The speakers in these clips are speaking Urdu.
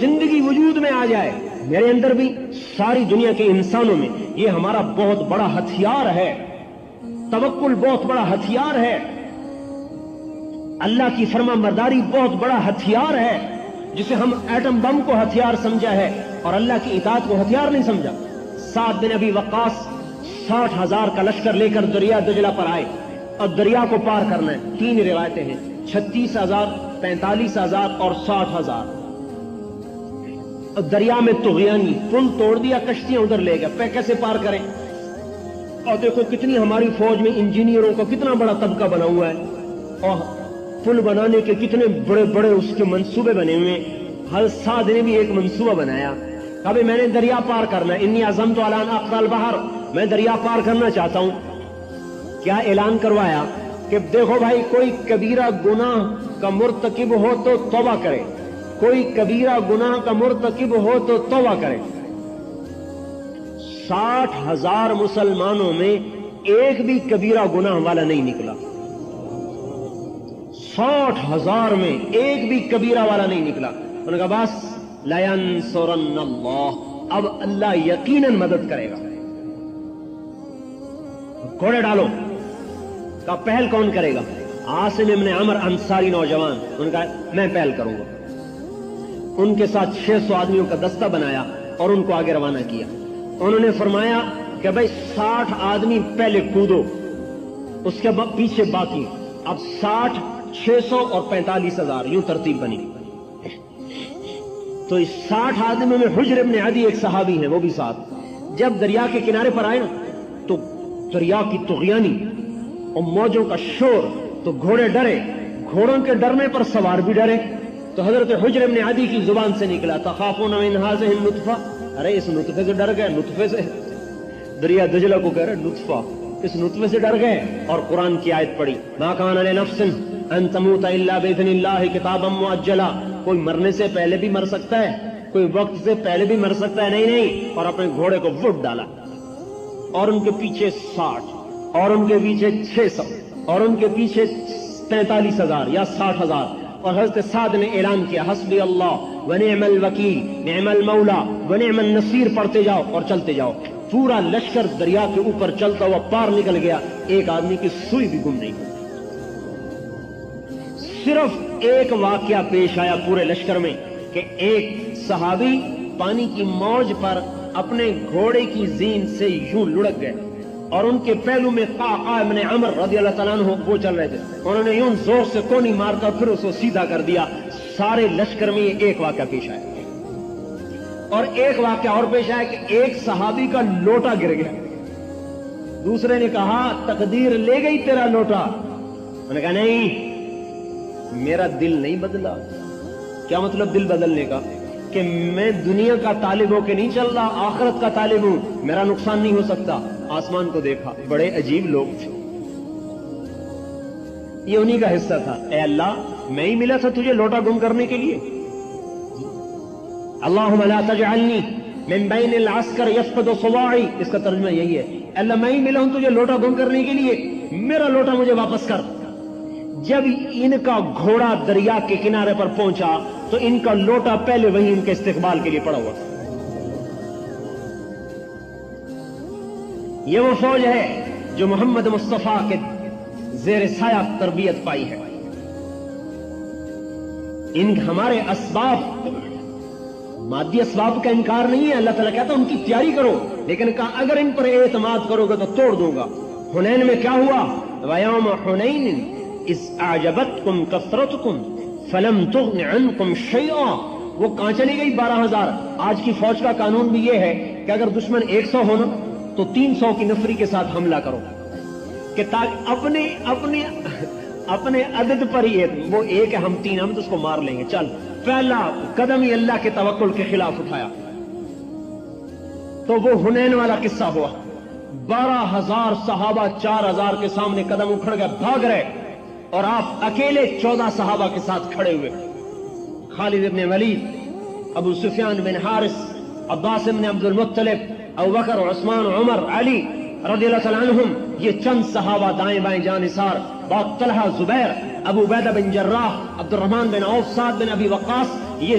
زندگی وجود میں آ جائے، میرے اندر بھی، ساری دنیا کے انسانوں میں، یہ ہمارا بہت بڑا ہتھیار ہے، توکل بہت بڑا ہتھیار ہے، اللہ کی فرما برداری بہت بڑا ہتھیار ہے، جسے ہم ایٹم بم کو ہتھیار سمجھا ہے اور اللہ کی اطاعت کو ہتھیار نہیں سمجھا۔ سعد بن ابی وقاص 60,000 کا لشکر لے کر دریا دجلہ پر آئے اور دریا کو پار کرنا ہے۔ 3 روایتیں ہیں، 36,000، 45,000 اور 60,000۔ دریا میں طغیانی، پل توڑ دیا، کشتیاں ادھر لے گئے، پہ کیسے پار کریں؟ اور دیکھو کتنی ہماری فوج میں انجینئروں کا کتنا بڑا طبقہ بنا ہوا ہے، اور پل بنانے کے کتنے بڑے بڑے اس کے منصوبے بنے ہوئے۔ حضرت سعد نے بھی ایک منصوبہ بنایا، کبھی میں نے دریا پار کرنا ہے، انی عزمت علی ان اقطع البحر، میں دریا پار کرنا چاہتا ہوں۔ کیا اعلان کروایا کہ دیکھو بھائی، کوئی کبیرہ گناہ کا مرتکب ہو تو توبہ کرے، کوئی کبیرہ گناہ کا مرتکب ہو تو توبہ کرے۔ 60,000 مسلمانوں میں ایک بھی کبیرہ گناہ والا نہیں نکلا، 60,000 میں ایک بھی کبیرہ والا نہیں نکلا۔ انہوں نے کہا بس لَيَنْصُرَنَّ اللَّهُ، اب اللہ یقیناً مدد کرے گا۔ گھوڑے ڈالو، کا پہل کون کرے گا؟ عاصم ابن عمر انصاری نوجوان، انہوں نے کہا میں پہل کروں گا۔ ان کے ساتھ 600 آدمیوں کا دستہ بنایا اور ان کو آگے روانہ کیا۔ انہوں نے فرمایا کہ بھائی 60 آدمی پہلے کودو، اس کے بعد پیچھے باقی، اب 60، 600 اور 45,000، یوں ترتیب بنی۔ تو اس 60 آدمیوں میں حجر ابن عدی ایک صحابی ہیں، وہ بھی ساتھ۔ جب دریا کے کنارے پر آئے تو دریا کی طغیانی اور موجوں کا شور، تو گھوڑے ڈرے، گھوڑوں کے ڈرنے پر سوار بھی ڈرے۔ تو حضرت حجر ابن عدی کی زبان سے نکلا تخافون من هذه النطفہ، ارے اس نطفے سے ڈر گئے، نطفے سے، دریا دجلہ کو کہہ رہے نطفہ، اس نطفے سے ڈر گئے۔ اور قرآن کی آیت پڑھی ما کان لنفس ان تموت الا باذن اللہ کتابا مؤجلا، کوئی مرنے سے پہلے بھی مر سکتا ہے، کوئی وقت سے پہلے بھی مر سکتا ہے، نہیں نہیں۔ اور اپنے گھوڑے کو وٹ ڈالا، اور ان کے پیچھے 60، اور ان کے پیچھے 600، اور ان کے پیچھے 43,000 یا 60,000۔ اور حضرت سعد نے اعلان کیا حسبی اللہ ونعم الوکیل نعم المولا ونعم النصیر، پڑھتے جاؤ اور چلتے جاؤ۔ پورا لشکر دریا کے اوپر چلتا ہوا پار نکل گیا، ایک آدمی کی سوئی بھی گم نہیں ہوئی۔ صرف ایک واقعہ پیش آیا پورے لشکر میں کہ ایک صحابی پانی کی موج پر اپنے گھوڑے کی زین سے یوں لڑک گئے، اور ان کے پہلو میں قعقاع ابن عمر رضی اللہ تعالیٰ عنہ وہ چل رہے تھے، انہوں نے یوں زور سے کونی مار کر پھر اس کو سیدھا کر دیا۔ سارے لشکر میں یہ ایک واقعہ پیش آیا، اور ایک واقعہ اور پیش آیا کہ ایک صحابی کا لوٹا گر گیا، دوسرے نے کہا تقدیر لے گئی تیرا لوٹا، انہوں نے کہا نہیں میرا دل نہیں بدلا۔ کیا مطلب دل بدلنے کا؟ کہ میں دنیا کا طالب ہو کے نہیں چل رہا، آخرت کا طالب ہوں، میرا نقصان نہیں ہو سکتا۔ آسمان کو دیکھا، بڑے عجیب لوگ تھے، یہ انہی کا حصہ تھا۔ اے اللہ میں ہی ملا تھا تجھے لوٹا گم کرنے کے لیے، اللہم لا تجعلنی من بین العسکر یفقد صواعی، اس کا ترجمہ یہی ہے، اللہ میں ہی ملا ہوں تجھے لوٹا گم کرنے کے لیے، میرا لوٹا مجھے واپس کر۔ جب ان کا گھوڑا دریا کے کنارے پر پہنچا تو ان کا لوٹا پہلے وہیں ان کے استقبال کے لیے پڑا ہوا تھا۔ یہ وہ فوج ہے جو محمد مصطفیٰ کے زیر سایہ تربیت پائی ہے۔ ان ہمارے اسباب، مادی اسباب کا انکار نہیں ہے، اللہ تعالیٰ کہتا ہے ان کی تیاری کرو، لیکن کہا اگر ان پر اعتماد کرو گے تو توڑ دوں گا۔ حنین میں کیا ہوا؟ وَيَوْمَ حُنَيْنٍ اِذْ أَعْجَبَتْكُمْ كَثْرَتُكُمْ فَلَمْ تُغْنِ عَنْكُمْ شَيْئًا، وہ کہاں چلی گئی 12,000۔ آج کی فوج کا قانون بھی یہ ہے کہ اگر دشمن 100 ہونا تو 300 کی نفری کے ساتھ حملہ کرو، کہ تاکہ اپنے عدد پر ہی وہ ایک ہے، ہم 3 ہم تو اس کو مار لیں گے، چل پہلا قدم ہی اللہ کے توکل کے خلاف اٹھایا۔ تو وہ حنین والا قصہ ہوا، 12,000 صحابہ 4,000 کے سامنے قدم اکھڑ گئے، بھاگ رہے، اور آپ اکیلے 14 صحابہ کے ساتھ کھڑے ہوئے، خالد بن ولید، ابو سفیان بن حارث، عباس بن عبد المطلب، ابو بکر، عثمان، عمر، علی رضی اللہ تعالیٰ عنہم، یہ چند صحابہ دائیں بائیں جانثار، بعد طلحہ، زبیر، ابو عبیدہ بن جراح، عبد الرحمن بن عوف، سعد بن ابی وقاص، یہ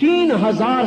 3,000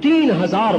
3,000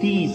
30।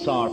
60,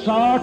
60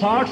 60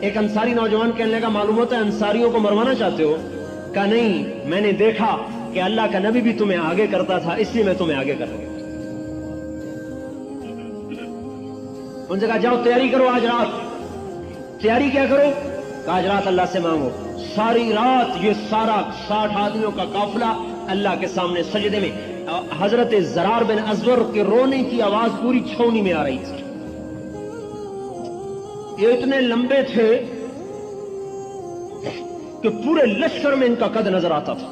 ایک انصاری نوجوان کہنے لگا معلوم ہوتا ہے انصاریوں کو مروانا چاہتے ہو؟ کہا نہیں، میں نے دیکھا کہ اللہ کا نبی بھی تمہیں آگے کرتا تھا، اس لیے میں تمہیں آگے کر رہا ہوں۔ ان سے کہا جاؤ تیاری کرو، آج رات تیاری کیا کرو؟ کہا آج رات اللہ سے مانگو۔ ساری رات یہ سارا 60 آدمیوں کا قافلہ اللہ کے سامنے سجدے میں، حضرت زرار بن ازور کے رونے کی آواز پوری چھاؤنی میں آ رہی تھی۔ یہ اتنے لمبے تھے کہ پورے لشکر میں ان کا قد نظر آتا تھا،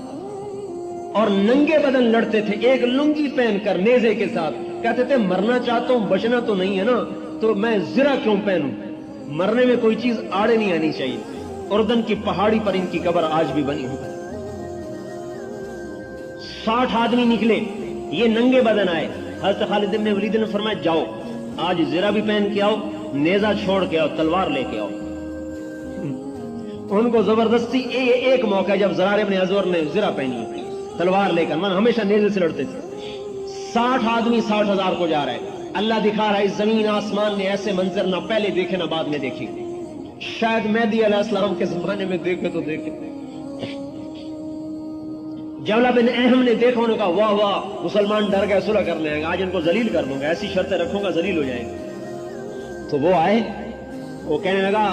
اور ننگے بدن لڑتے تھے، ایک لنگی پہن کر نیزے کے ساتھ۔ کہتے تھے مرنا چاہتا ہوں، بچنا تو نہیں ہے نا، تو میں زرہ کیوں پہنوں؟ مرنے میں کوئی چیز آڑے نہیں آنی چاہیے۔ اردن کی پہاڑی پر ان کی قبر آج بھی بنی ہوئی۔ 60 آدمی نکلے، یہ ننگے بدن آئے۔ حضرت خالد بن ولید نے فرمایا جاؤ آج زرہ بھی پہن کے آؤ، نیزہ چھوڑ کے آؤ، تلوار لے کے آؤ۔ ان کو زبردستی ایک موقع جب زرار ابن ازور نے زرہ پہنی تلوار لے کر، من ہمیشہ نیزے سے لڑتے تھے۔ 60 آدمی 60,000 کو جا رہے ہیں۔ اللہ دکھا رہا ہے اس زمین آسمان نے ایسے منظر نہ پہلے دیکھے نہ بعد میں دیکھی، شاید مہدی علیہ السلام کے زمانے میں دیکھے تو دیکھے۔ جولا بن اہم نے دیکھا، انہوں نے کہا واہ واہ مسلمان ڈر گئے، صلح کر لیں گے، آج ان کو ذلیل کر دوں گا، ایسی شرطیں رکھوں گا ذلیل ہو جائیں گے۔ تو وہ آئے، وہ کہنے لگا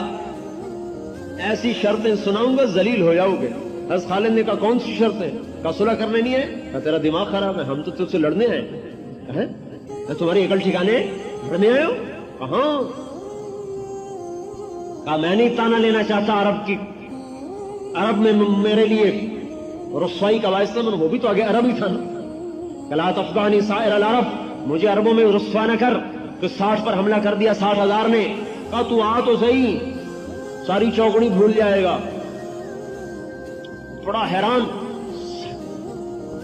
ایسی شرطیں سناؤں گا ذلیل ہو جاؤ گے۔ حضرت خالد نے کہا کون سی شرطیں؟ کہا صلح کرنے نہیں ہے؟ کہا تیرا دماغ خراب ہے، ہم تو تجھ سے لڑنے آئے، تمہاری عقل ٹھکانے لڑنے آئے ہو؟ کہاں؟ کہا میں نہیں تانا لینا چاہتا عرب میں میرے لیے رسوائی کا باعث تھا، وہ بھی تو آگے عرب ہی تھا نا۔ کلا تفضحنی سائر العرب، مجھے عربوں میں رسوا نہ کر کہ 60 پر حملہ کر دیا 60,000 نے۔ کہا تو آ تو صحیح، ساری چوکڑی بھول جائے گا۔ بڑا حیران،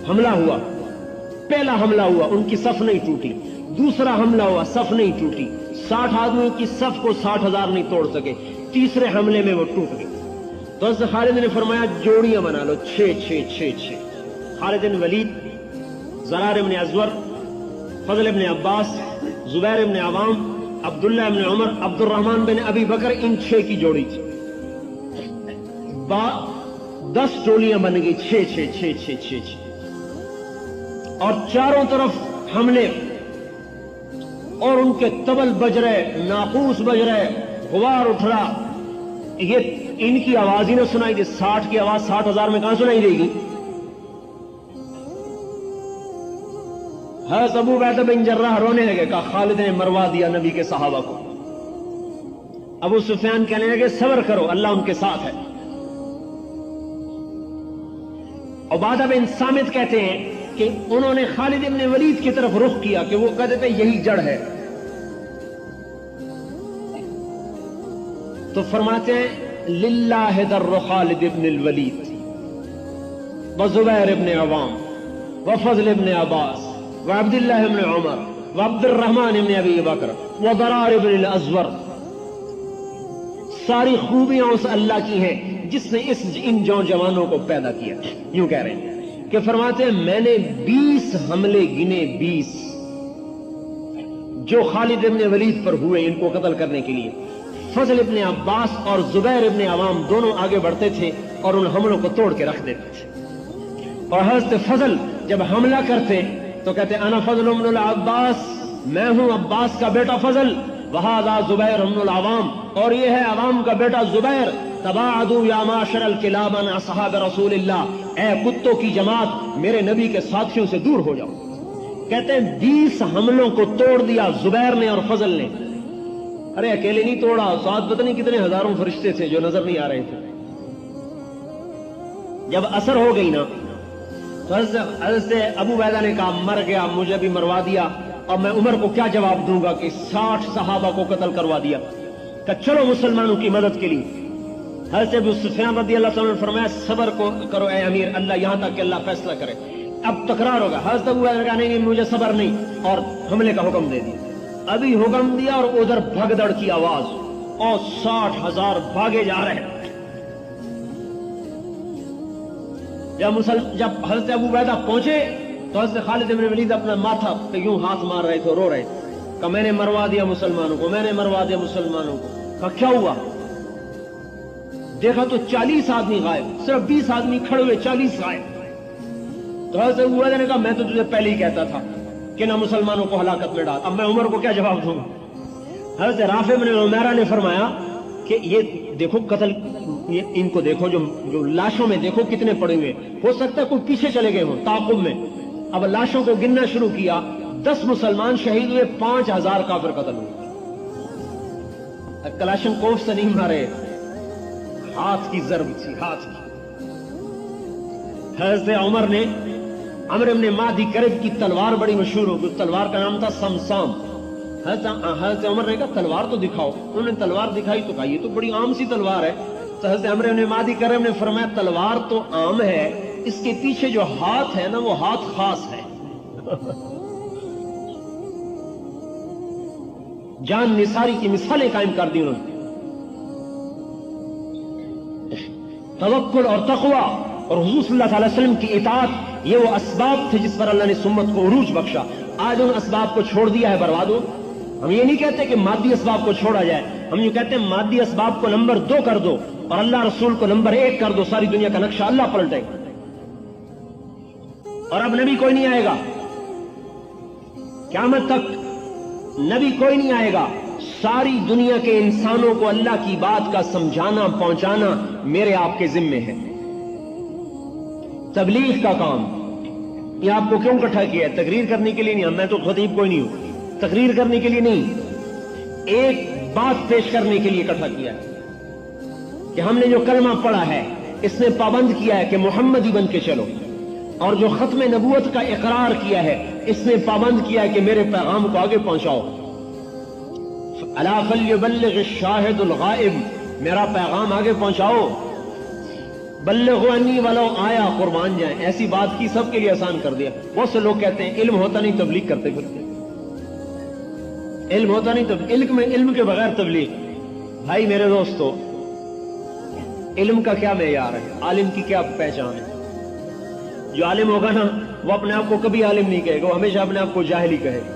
حملہ ہوا، پہلا حملہ ہوا، ان کی صف نہیں ٹوٹی، دوسرا حملہ ہوا، صف نہیں ٹوٹی، 60 آدمیوں کی صف کو 60,000 نہیں توڑ سکے، تیسرے حملے میں وہ ٹوٹ گئی۔ تو حضرت خالد نے فرمایا جوڑیاں بنا لو، 6 6 6 6۔ خالد بن ولید، زرار بن ازور، فضل بن عباس، زبیر بن عوام، عبداللہ بن عمر، عبد الرحمن بن ابی بکر، ان 6 کی جوڑی تھی۔ 10 ٹولیاں بن گئی، 6 6 6 6 6 6، اور چاروں طرف حملے، اور ان کے طبل بج رہے، ناقوس بج رہے، غبار اٹھ رہا۔ یہ ان کی آواز ہی نہ سنائی دے، 60 کی آواز 60,000 میں کہاں سنائی دے گی؟ حضرت ابو عبیدہ بن جراح رونے لگے، کہا خالد نے مروا دیا نبی کے صحابہ کو۔ ابو سفیان کہنے لگے صبر کرو، اللہ ان کے ساتھ ہے۔ عبادہ بن صامت کہتے ہیں کہ انہوں نے خالد بن ولید کی طرف رخ کیا کہ وہ کہتے تھے یہی جڑ ہے، تو فرماتے ہیں للہ در خالد بن الولید وزبیر بن عوام وفضل بن عباس وعبداللہ بن عمر وعبد الرحمن بن ابی بکر وضرار بن الازور۔ ساری خوبیاں اس اللہ کی ہیں جس نے ان جوانوں کو پیدا کیا۔ یوں کہہ رہے ہیں کہ فرماتے ہیں میں نے 20 حملے گنے، 20 جو خالد بن ولید پر ہوئے ان کو قتل کرنے کے لیے۔ فضل ابن عباس اور زبیر ابن عوام دونوں آگے بڑھتے تھے اور ان حملوں کو توڑ کے رکھ دیتے تھے، اور حضرت فضل جب حملہ کرتے تو کہتے انا فضل ابن العباس، میں ہوں عباس کا بیٹا فضل، وہذا زبیر ابن العوام، اور یہ ہے عوام کا بیٹا زبیر۔ تباعدوا یا معاشر الکلاب عن اصحاب رسول اللہ، اے کتوں کی جماعت میرے نبی کے ساتھیوں سے دور ہو جاؤ۔ کہتے ہیں 20 حملوں کو توڑ دیا زبیر نے اور فضل نے۔ ارے اکیلے نہیں توڑا، ساتھ پتہ نہیں کتنے ہزاروں فرشتے تھے جو نظر نہیں آ رہے تھے۔ جب اثر ہو گئی نا تو حضرت ابو عبیدہ نے کہا مر گیا، مجھے بھی مروا دیا، اور میں عمر کو کیا جواب دوں گا کہ 60 صحابہ کو قتل کروا دیا۔ کہ چلو مسلمانوں کی مدد کے لیے۔ حضرت ابو سفیان رضی اللہ عنہ نے فرمایا صبر کرو اے امیر، اللہ یہاں تک کہ اللہ فیصلہ کرے، اب تکرار ہوگا۔ حضرت ابو عبیدہ نے کہا نہیں مجھے صبر نہیں، اور حملے کا حکم دے دیا۔ ابھی حکم دیا اور ادھر بھگدڑ کی آواز، اور 60,000 بھاگے جا رہے ہیں۔ جب حضرت ابو عبیدہ پہنچے تو حضرت خالد بن ولید اپنا ماتھا پہ یوں ہاتھ مار رہے تھے، رو رہے تھے کہ میں نے مروا دیا مسلمانوں کو، میں نے مروا دیا مسلمانوں کو۔ کہا کیا ہوا؟ دیکھا تو 40 آدمی غائب، صرف 20 آدمی کھڑے ہوئے، 40 غائب۔ تو حضرت ابو عبیدہ نے کہا میں تو تجھے پہلے ہی کہتا تھا کہ نہ مسلمانوں کو ہلاکت میں ڈال، اب میں عمر کو کیا جواب دوں گا؟ حضرت رافع بن عمیرہ نے فرمایا کہ یہ دیکھو قتل، ان کو دیکھو جو لاشوں میں دیکھو کتنے پڑے ہوئے، ہو سکتا ہے کوئی پیچھے چلے گئے ہوں تعاقب میں۔ اب لاشوں کو گننا شروع کیا، 10 مسلمان شہید ہوئے، 5000 کافر قتل ہوئے۔ کلاشن کوف سے نہیں مارے، ہاتھ کی ضرب تھی، ہاتھ کی۔ حضرت عمر نے عمرو بن مادی کرب کی تلوار بڑی مشہور ہو گئی، تلوار کا نام تھا سمسام۔ حضرت عمر نے کہا تلوار تو دکھاؤ، انہوں نے تلوار دکھائی تو کہا یہ تو بڑی عام سی تلوار ہے۔ تو حضرت عمرو بن مادی کرب نے فرمایا تلوار تو عام ہے، اس کے پیچھے جو ہاتھ ہے نا وہ ہاتھ خاص ہے۔ جان نثاری کی مثالیں قائم کر دی انہوں نے۔ توکل اور تقوی اور حضور صلی اللہ علیہ وسلم کی اطاعت، یہ وہ اسباب تھے جس پر اللہ نے اس امت کو عروج بخشا۔ آج ان اسباب کو چھوڑ دیا ہے، برباد ہو۔ ہم یہ نہیں کہتے کہ مادی اسباب کو چھوڑا جائے، ہم یہ کہتے ہیں مادی اسباب کو نمبر 2 کر دو اور اللہ رسول کو نمبر 1 کر دو، ساری دنیا کا نقشہ اللہ پلٹے گا۔ اور اب نبی کوئی نہیں آئے گا، قیامت تک نبی کوئی نہیں آئے گا، ساری دنیا کے انسانوں کو اللہ کی بات کا سمجھانا پہنچانا میرے آپ کے ذمے ہے۔ تبلیغ کا کام یہ آپ کو کیوں اکٹھا کیا ہے؟ تقریر کرنے کے لیے نہیں، میں تو خطیب کوئی نہیں ہوں، تقریر کرنے کے لیے نہیں، ایک بات پیش کرنے کے لیے اکٹھا کیا ہے کہ ہم نے جو کلمہ پڑھا ہے اس نے پابند کیا ہے کہ محمدی بن کے چلو، اور جو ختم نبوت کا اقرار کیا ہے اس نے پابند کیا ہے کہ میرے پیغام کو آگے پہنچاؤ۔ الا فلیبلغ الشاہد الغائب، میرا پیغام آگے پہنچاؤ۔ بلغوا انی ولو آیا، قربان جائیں، ایسی بات کی سب کے لیے آسان کر دیا۔ بہت سے لوگ کہتے ہیں علم ہوتا نہیں تبلیغ کرتے پھرتے، علم ہوتا نہیں تبلیغ، علم کے بغیر تبلیغ۔ بھائی میرے دوستو، علم کا کیا معیار ہے؟ عالم کی کیا پہچان ہے؟ جو عالم ہوگا نا وہ اپنے آپ کو کبھی عالم نہیں کہے گا، وہ ہمیشہ اپنے آپ کو جاہل ہی کہے گا۔